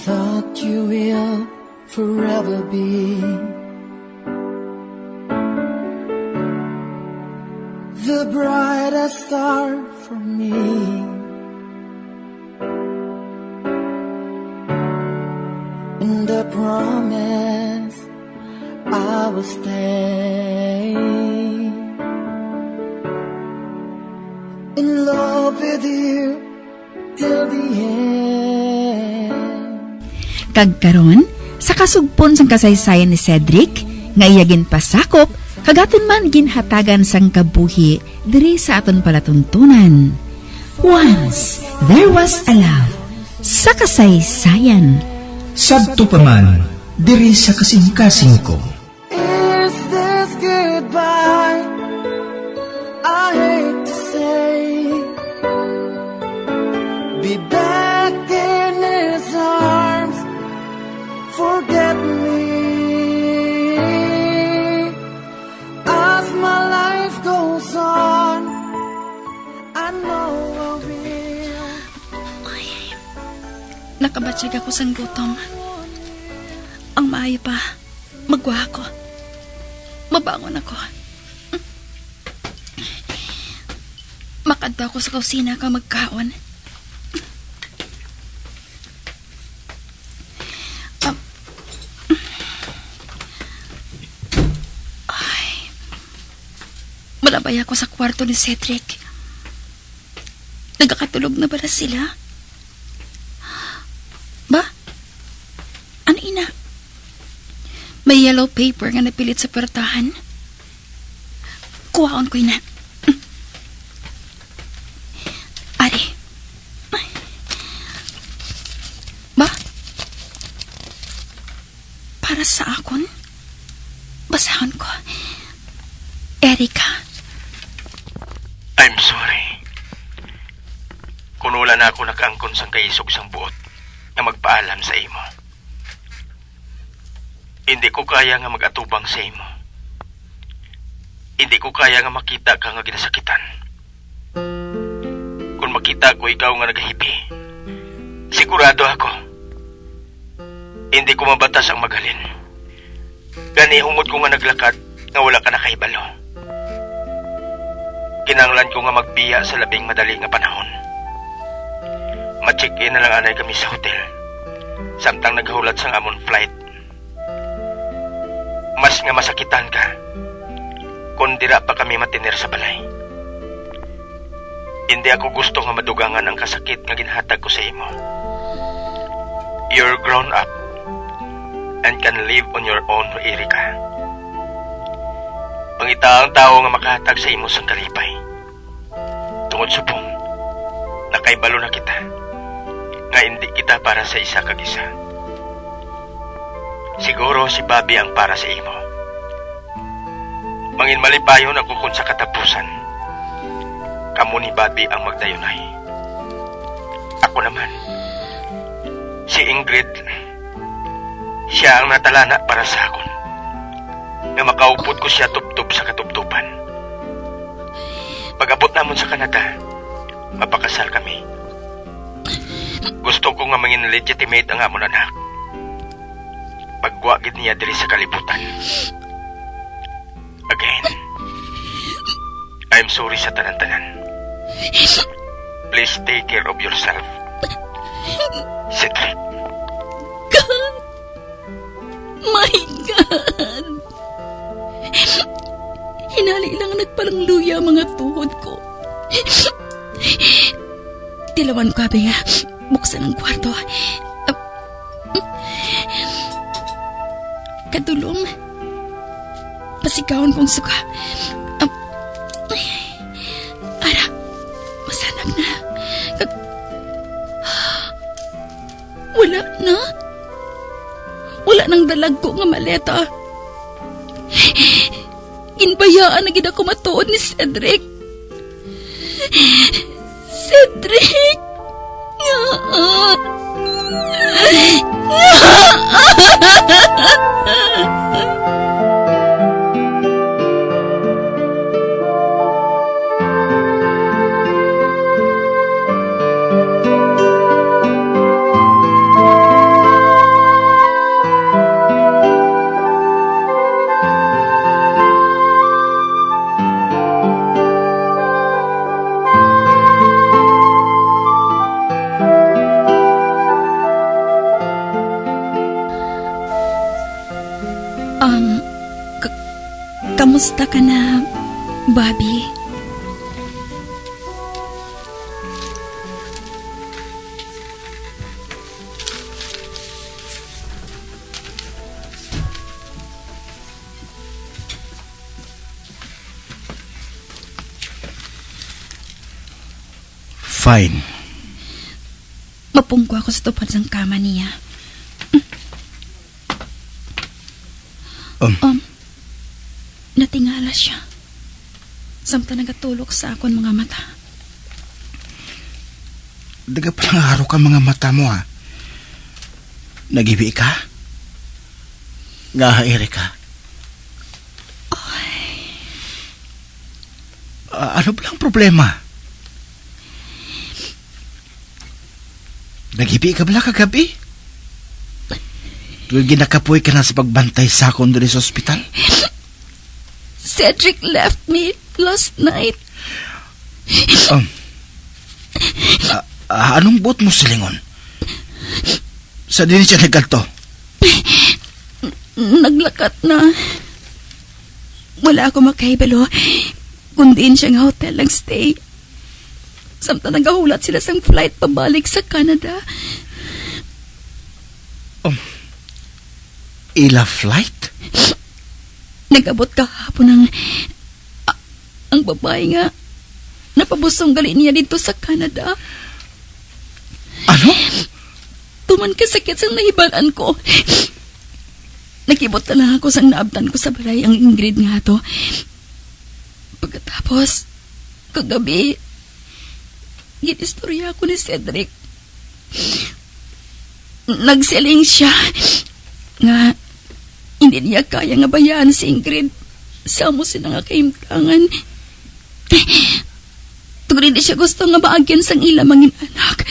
thought you will forever be the brightest star for me. And I promise I will stay in love with you till the end. Kagkaron, sa kasugpon sang kasaysayan ni Cedric, nga iyagin pasakop, kagaton man ginhatagan sang kabuhi, diri sa aton palatuntunan. Once, there was a love, sa kasaysayan. Sabto pa man, diri sa kasing-kasing ko. Is this goodbye? I hate to say, be back in his arms, forget me. As my life goes on, I know I will. Nakabatsyag ako sang gutom. Ang maayo pa, magwa ako. Mabangon ako. Makadto ako sa kusina ka magkaon. Malabay ako sa kwarto ni Cedric. Nagkakatulog na bala sila? Ba? Ano ina? May yellow paper nga napilit sa pertahan. Kuhaon ko ina. Ari. Ba? Para sa akon? Basahon ko. Erika. I'm sorry. Kunula na ako nakaangkon sang kaisog sang buot na magpaalam sa imo. Hindi ko kaya nga mag-atubang sa imo. Hindi ko kaya nga makita ka nga ginasakitan. Kung makita ko ikaw nga nagahibi, sigurado ako. Hindi ko mabatas ang magalin. Gani hungod ko nga naglakad nga wala ka nakahibalo. Kinanglan ko nga magbiya sa labing madali nga panahon. Ma-check-in na lang anay kami sa hotel. Samtang naghulat sang amon flight. Mas nga masakitan ka kung dira pa kami matinir sa balay. Hindi ako gusto nga madugangan ang kasakit nga ginhatag ko sa imo. You're grown up and can live on your own, Erika. Pangitaang tao nga makahatag sa imo sang kalipay. Tungod subong, nakaibalo na kita nga hindi kita para sa isa kag isa. Siguro si Bobby ang para sa imo. Mangin malipayon ako kung sa katapusan, kamo ni Bobby ang magdayunay. Ako naman, si Ingrid, siya ang natalana para sa akon, nga makaupod ko siya tubtob sa katubtuban. Pag-abot namon sa Canada, mapakasal kami. Gusto ko nga mangin legitimate ang amon anak. Pagwagid niya diri sa kalibutan. Again, I'm sorry sa tanan-tanan. Please take care of yourself, Cedric. God! My God! Hinali lang nagpalangluya ang mga tuhod ko. Tilawan ko abi nga buksan ang kwarto. Kadulong. Pasigawan kong suka. Ara, masanag na. Wala na. Wala nang dalag ko nga maleta. Ginbayaan na gid ako matuod ni Cedric. Cedric! Kamusta ka na, Bobby? Fine. Mapungko ako sa tupad ng kama niya. Natingala siya. Samtang nagatulog sa akon mga mata. Daga palang araw ka mga mata mo, ha? Nagibi ka? Nga, Erika? Ano ba lang problema? Nagibi ka bala kagabi? Tuwag ginakapoy ka na sa pagbantay sa akong dali sa ospital? Cedric left me last night. Anong buot mo silingon? Sa din siya nagkalto? Naglakat na. Wala ako makahibalo. Kundiin siya nga hotel lang stay. Samtang nagahulat sila sang flight pabalik sa Canada. Ila flight? Nag-abot kahapon ang babae nga napabusong gali niya dito sa Canada. Ano? Tuman kasakit sang nahibalan ko. Nakibot na lang ako sang naabtan ko sa balay ang Ingrid nga to. Pagkatapos, kagabi, ginistorya ako ni Cedric. Nagsiling siya nga hindi niya kaya nga bayaan si Ingrid. Samo sila nga kaimtangan. Tugod hindi siya gusto nga maagyan sang ilamangin anak.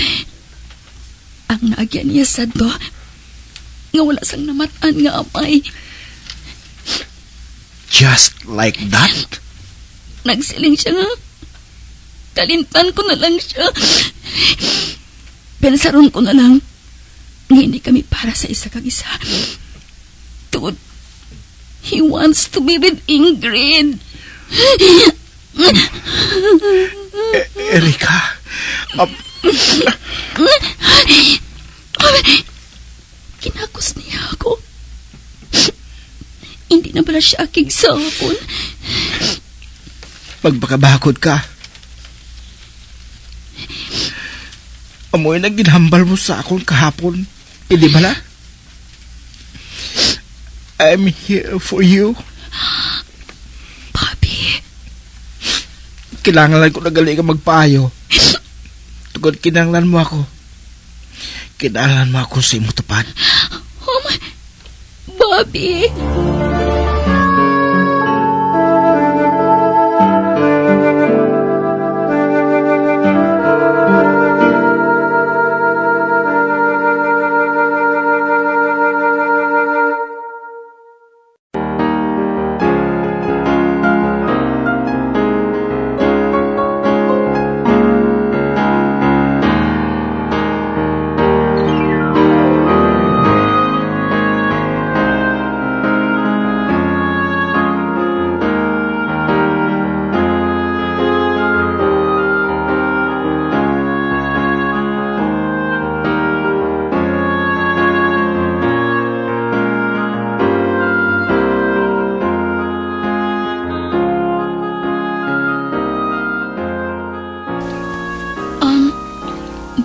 Ang naagyan niya sad to, nga wala sang namatan nga amay. Just like that? Nagsiling siya nga. Kalintan ko na lang siya. Pensaron ko na lang nga hindi kami para sa isa kag isa. Dude, he wants to be with Ingrid. Erika, Kinakos niya ako. Hindi na pala siya akig sa hapon. Magpakabakod ka. Amoy na ginhambal mo sa akong kahapon. Hindi ba na? I'm here for you. Bobby. Kailangan lang ko na gali ka magpaayo. Tugod kinanglan mo ako. Kinanglan mo ako sa imong tupad. Oh my... Bobby.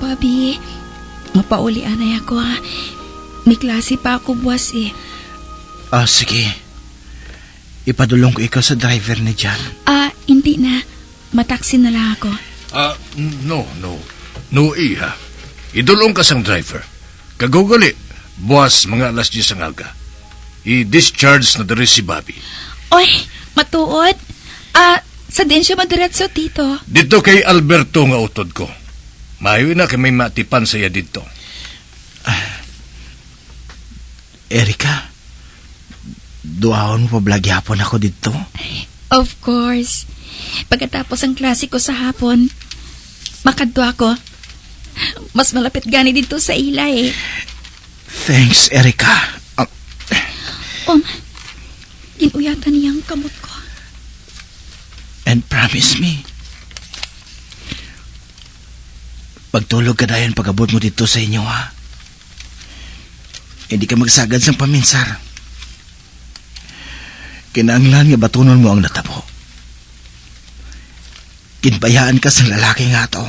Bobby, mapaulian na ako ha. May klase pa ako buwas eh. Sige. Ipadulong ko ikaw sa driver ni John. Hindi na. Mataksi na lang ako. No, iha. Idulong ka sang driver. Kagugali, buwas mga alas 10 ang aga. I-discharge na dari si Bobby. Oy, matuod. Sa din siya madiretso, tito. Dito kay Alberto nga utod ko. Mayo na kay may matipan saya dito. Erika, duawon mo pablagyapon ako dito. Of course. Pagkatapos ang klase ko sa hapon, makadto ako. Mas malapit gani dito sa ila eh. Thanks, Erika. Ginuyatan niya ang kamot ko. Promise me. Pagtulog ka dayon pag-abot mo dito sa inyo, ha? Hindi ka magsagad sang paminsar. Kinanglan nga batunon mo ang natabo. Kinbayaan ka sa lalaki nga to.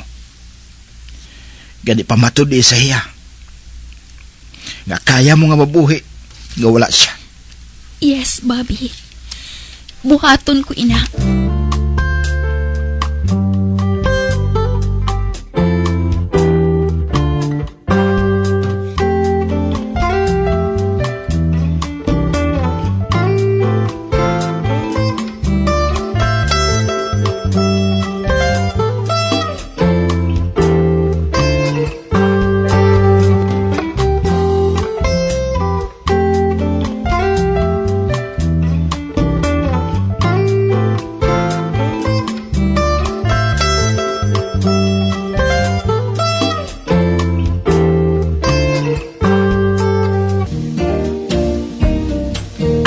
Gani pamatod sa iya. Nga kaya mo nga mabuhi nga wala siya. Yes, Bobby. Buhaton ko, ina.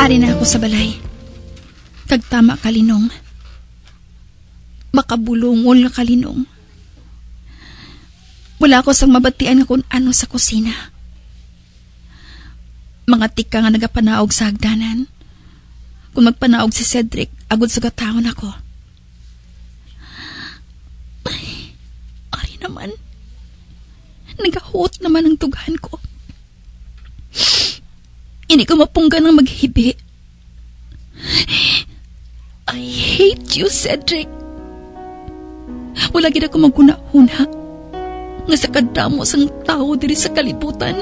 Ari na ako sa balay. Kagtama kalinong. Makabulungol nga kalinong. Wala ko sang mabatian nga kung ano sa kusina. Mga tika nga nagapanaog sa hagdanan. Kung magpanaog si Cedric, agod sa katawon ako. Ay, ari naman. Nagahot naman ang tughan ko. Hindi ko mapunggan ng maghibi. I hate you, Cedric. Wala gid ako magkunahuna nga sa kadamo sang tao diri sa kalibutan.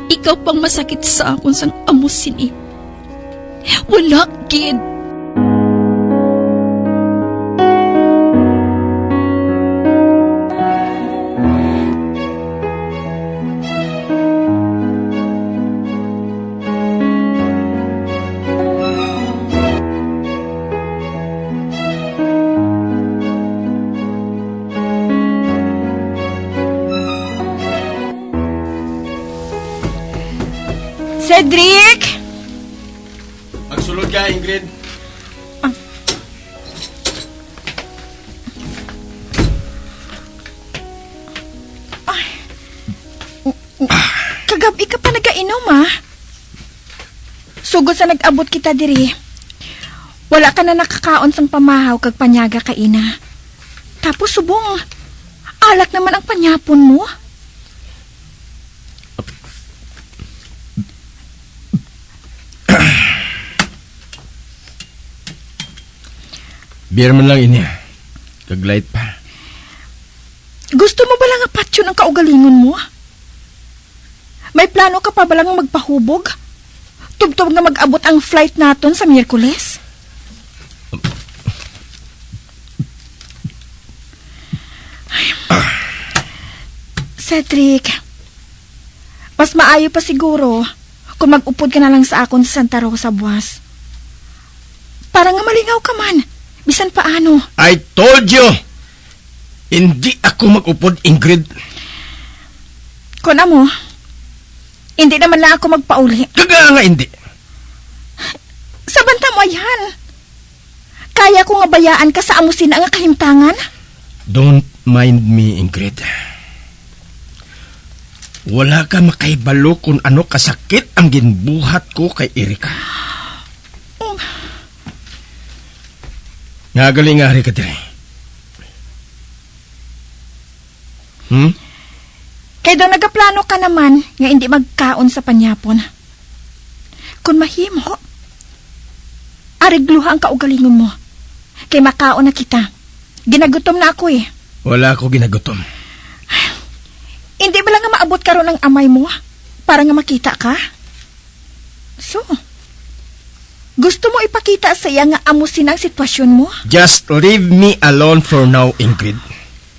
Ikaw pang masakit sa akon sang amusin eh. Wala gid. Cedric! Magsulod ka, Ingrid. Kagabi ka pa nagainom, ha? Sugod sa nag-abot kita diri. Wala ka na nakakaon sang pamahaw kag panyaga ka ina. Tapos subong, alak naman ang panyapon mo. Beer man lang ini. Kag-light pa. Gusto mo ba lang nga patyon ang kaugalingon mo? May plano ka pa ba lang magpahubog? Tubtob nga mag-abot ang flight naton sa Miyerkules? Cedric, mas maayo pa siguro kung mag-upod ka na lang sa akon sa Santa Rosa, buwas. Para nga malingaw ka man, bisan paano. I told you! Hindi ako mag-upod, Ingrid. Kung mo, hindi naman lang ako magpauli. Kaga nga hindi. Sa banta mo yan. Kaya ko nga bayaan ka sa amusin nga kahimtangan? Don't mind me, Ingrid. Wala ka makaibalo kung ano kasakit ang ginbuhat ko kay Erika. Nga galing nga rin ka dire. Kaya daw nagaplano ka naman nga hindi magkaon sa panyapon. Kung mahimo, arigluha ang kaugalingon mo. Kay makaon na kita. Ginagutom na ako eh. Wala ako ginagutom. Hindi ba lang nga maabot ka ron ng amay mo para nga makita ka? So, gusto mo ipakita sa iya nga amusin ang sitwasyon mo? Just leave me alone for now, Ingrid.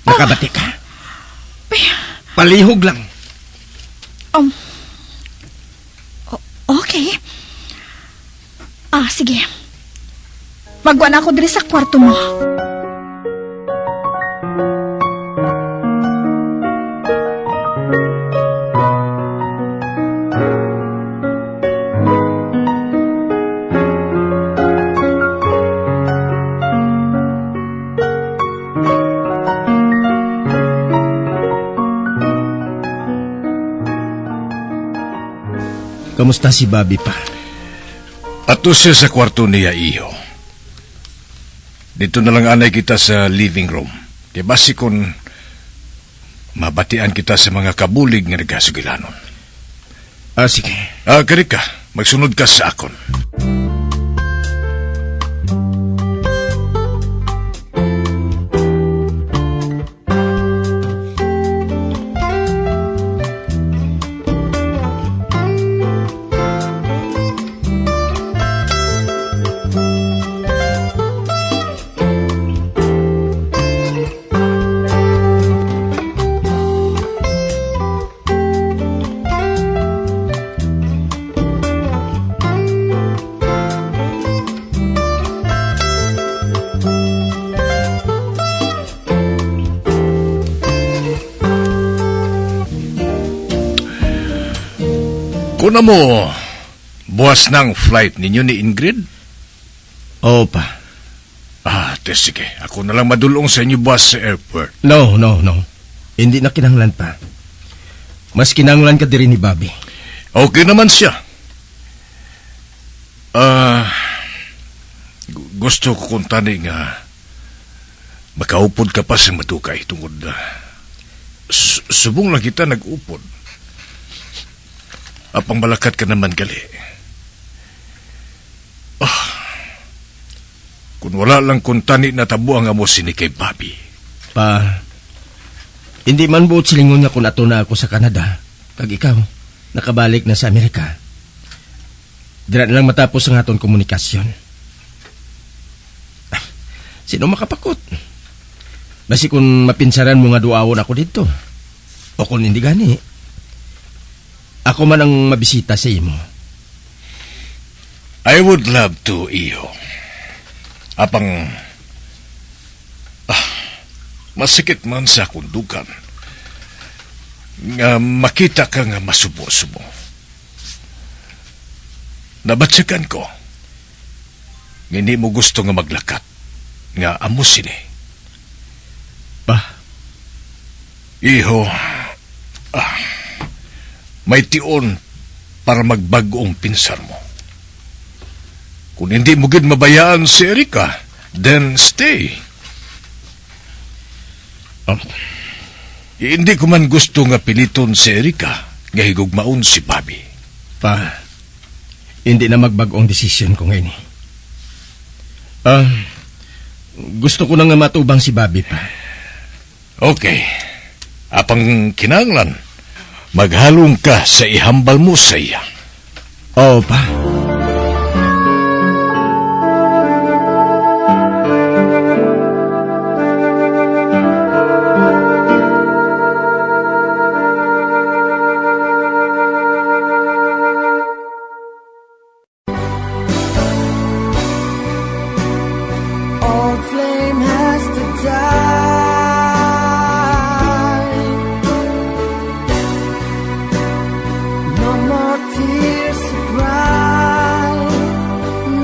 Nakabati ka. Palihog lang. Okay. Sige. Magwa na ako diri sa kwarto mo. Kamusta si Bobby pa? Ato siya sa kwarto niya, iho. Dito na lang anay kita sa living room. Kaya basi kung mabatian kita sa mga kabulig nga nagasugilanon. Sige. Kari ka, magsunod ka sa akon. Kuna mo, buwas ng flight ninyo ni Ingrid? Oo pa. Sige. Ako na lang madulong sa inyo buwas sa airport. No. Hindi na kinanglan pa. Mas kinanglan ka diri ni Bobby. Okay naman siya. Gusto ko kung tani nga makaupod ka pa sa matukay tungod subong lang kita nag-upod. Apang malakat ka naman gali. Kung wala lang kung tani na tabo ang amo sini kay Bobby. Pa, hindi man buot silingon nga kung ato na ako sa Canada. Kag ikaw, nakabalik na sa Amerika. Dira na lang matapos ang aton komunikasyon. Sino makapakot? Basi kung mapinsaran mo nga duawon ako dito. O kung hindi gani, ako man ang mabisita sa imo. I would love to, iyo. Apang masikit man sa kundugan nga makita ka nga masubo-subo. Nabatsakan ko hindi mo gusto nga maglakat nga amo sini. Pa, Iho, may tion para magbagong pinsar mo. Kung hindi mo gid mabayaan si Erika, then stay. Hindi ko man gusto nga piliton si Erika nga higugmaon si Bobby. pa, hindi na magbagong desisyon ko ngayon. Gusto ko na nga matubang si Bobby pa. Okay. Apang kinanglan, maghalong ka sa ihambal mo sa iya. Oo pa. Old flame has to die. No more tears to cry.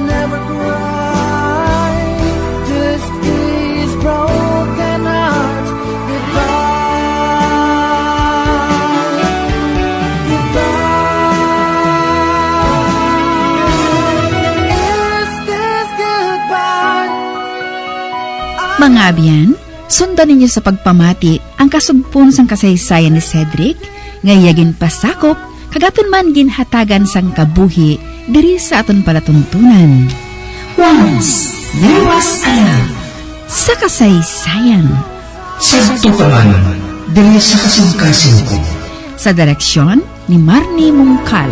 Never cry. Just these broken hearts. Goodbye. Goodbye. Is this goodbye? Mga abyan, sundan ninyo sa pagpamati ang kasugpon sang kasaysayan ni Cedric, ngayagin pasakop, kagaton man ginhatagan sang kabuhi, diri sa aton palatuntunan. Once, there was a love. Sa kasaysayan. Santo ka man, dili sa kasing-kasing ko. Sa direksyon ni Marnie Mungkal.